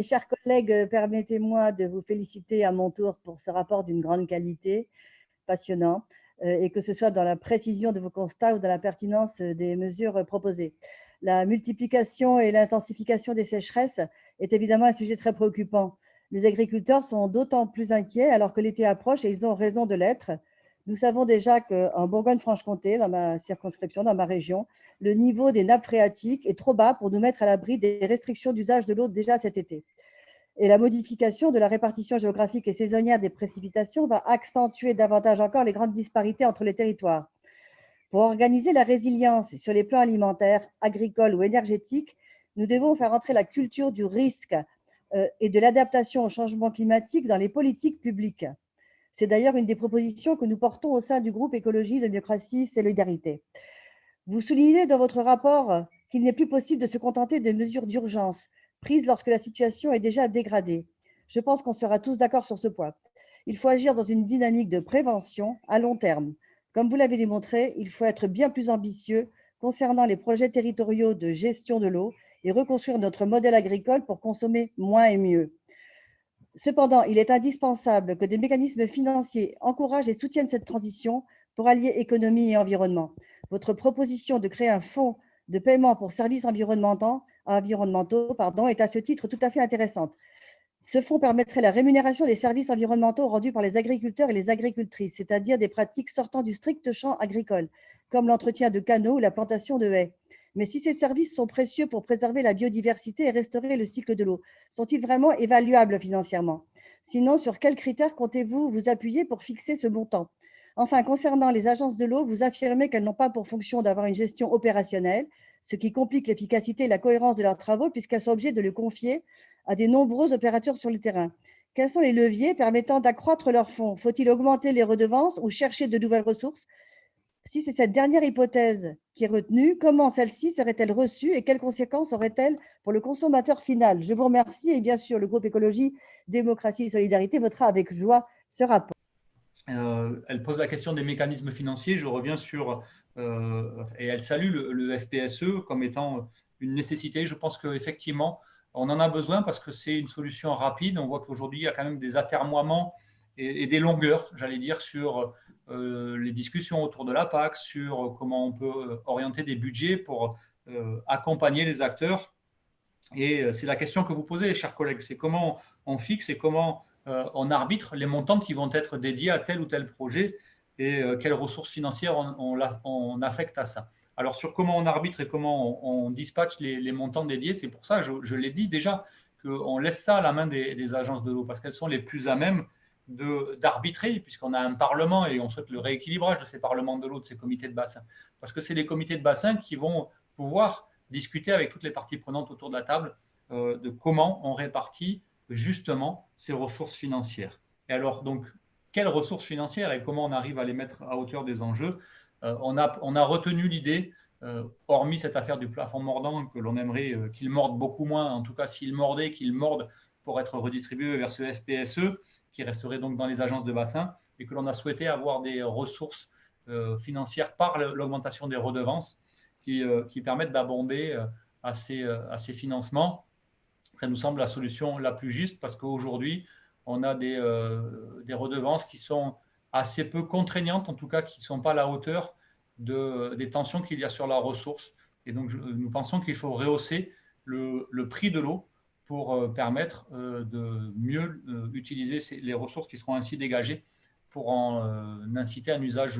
Chers collègues, permettez-moi de vous féliciter à mon tour pour ce rapport d'une grande qualité, passionnant, et que ce soit dans la précision de vos constats ou dans la pertinence des mesures proposées. La multiplication et l'intensification des sécheresses est évidemment un sujet très préoccupant. Les agriculteurs sont d'autant plus inquiets alors que l'été approche et ils ont raison de l'être. Nous savons déjà qu'en Bourgogne-Franche-Comté, dans ma circonscription, dans ma région, le niveau des nappes phréatiques est trop bas pour nous mettre à l'abri des restrictions d'usage de l'eau déjà cet été. Et la modification de la répartition géographique et saisonnière des précipitations va accentuer davantage encore les grandes disparités entre les territoires. Pour organiser la résilience sur les plans alimentaires, agricoles ou énergétiques, nous devons faire entrer la culture du risque et de l'adaptation au changement climatique dans les politiques publiques. C'est d'ailleurs une des propositions que nous portons au sein du groupe Écologie, Démocratie, Solidarité. Vous soulignez dans votre rapport qu'il n'est plus possible de se contenter de mesures d'urgence prises lorsque la situation est déjà dégradée. Je pense qu'on sera tous d'accord sur ce point. Il faut agir dans une dynamique de prévention à long terme. Comme vous l'avez démontré, il faut être bien plus ambitieux concernant les projets territoriaux de gestion de l'eau et reconstruire notre modèle agricole pour consommer moins et mieux. Cependant, il est indispensable que des mécanismes financiers encouragent et soutiennent cette transition pour allier économie et environnement. Votre proposition de créer un fonds de paiement pour services environnementaux est à ce titre tout à fait intéressante. Ce fonds permettrait la rémunération des services environnementaux rendus par les agriculteurs et les agricultrices, c'est-à-dire des pratiques sortant du strict champ agricole, comme l'entretien de canaux ou la plantation de haies. Mais si ces services sont précieux pour préserver la biodiversité et restaurer le cycle de l'eau, sont-ils vraiment évaluables financièrement? Sinon, sur quels critères comptez-vous vous appuyer pour fixer ce montant? Enfin, concernant les agences de l'eau, vous affirmez qu'elles n'ont pas pour fonction d'avoir une gestion opérationnelle, ce qui complique l'efficacité et la cohérence de leurs travaux puisqu'elles sont obligées de le confier à des nombreux opérateurs sur le terrain. Quels sont les leviers permettant d'accroître leurs fonds? Faut-il augmenter les redevances ou chercher de nouvelles ressources? Si c'est cette dernière hypothèse qui est retenue, comment celle-ci serait-elle reçue et quelles conséquences aurait-elle pour le consommateur final? Je vous remercie et bien sûr, le groupe Écologie, Démocratie et Solidarité votera avec joie ce rapport. Elle pose la question des mécanismes financiers. Je reviens sur, et elle salue le FPSE comme étant une nécessité. Je pense qu'effectivement, on en a besoin parce que c'est une solution rapide. On voit qu'aujourd'hui, il y a quand même des atermoiements et des longueurs, j'allais dire, sur les discussions autour de la PAC, sur comment on peut orienter des budgets pour accompagner les acteurs. Et c'est la question que vous posez, chers collègues, c'est comment on fixe et comment on arbitre les montants qui vont être dédiés à tel ou tel projet et quelles ressources financières on affecte à ça. Alors sur comment on arbitre et comment on dispatche les montants dédiés, c'est pour ça, je l'ai dit déjà, qu'on laisse ça à la main des agences de l'eau parce qu'elles sont les plus à même d'arbitrer, puisqu'on a un parlement et on souhaite le rééquilibrage de ces parlements de l'eau, de ces comités de bassin. Parce que c'est les comités de bassin qui vont pouvoir discuter avec toutes les parties prenantes autour de la table de comment on répartit justement ces ressources financières. Et alors, donc, quelles ressources financières et comment on arrive à les mettre à hauteur des enjeux? On a retenu l'idée, hormis cette affaire du plafond mordant, que l'on aimerait qu'il morde beaucoup moins, en tout cas s'il mordait, qu'il morde pour être redistribué vers ce FPSE, qui resterait donc dans les agences de bassin, et que l'on a souhaité avoir des ressources financières par l'augmentation des redevances qui permettent d'abonder à ces financements. Ça nous semble la solution la plus juste parce qu'aujourd'hui, on a des redevances qui sont assez peu contraignantes, en tout cas qui ne sont pas à la hauteur des tensions qu'il y a sur la ressource. Et donc, nous pensons qu'il faut rehausser le prix de l'eau pour permettre de mieux utiliser les ressources qui seront ainsi dégagées pour en inciter un usage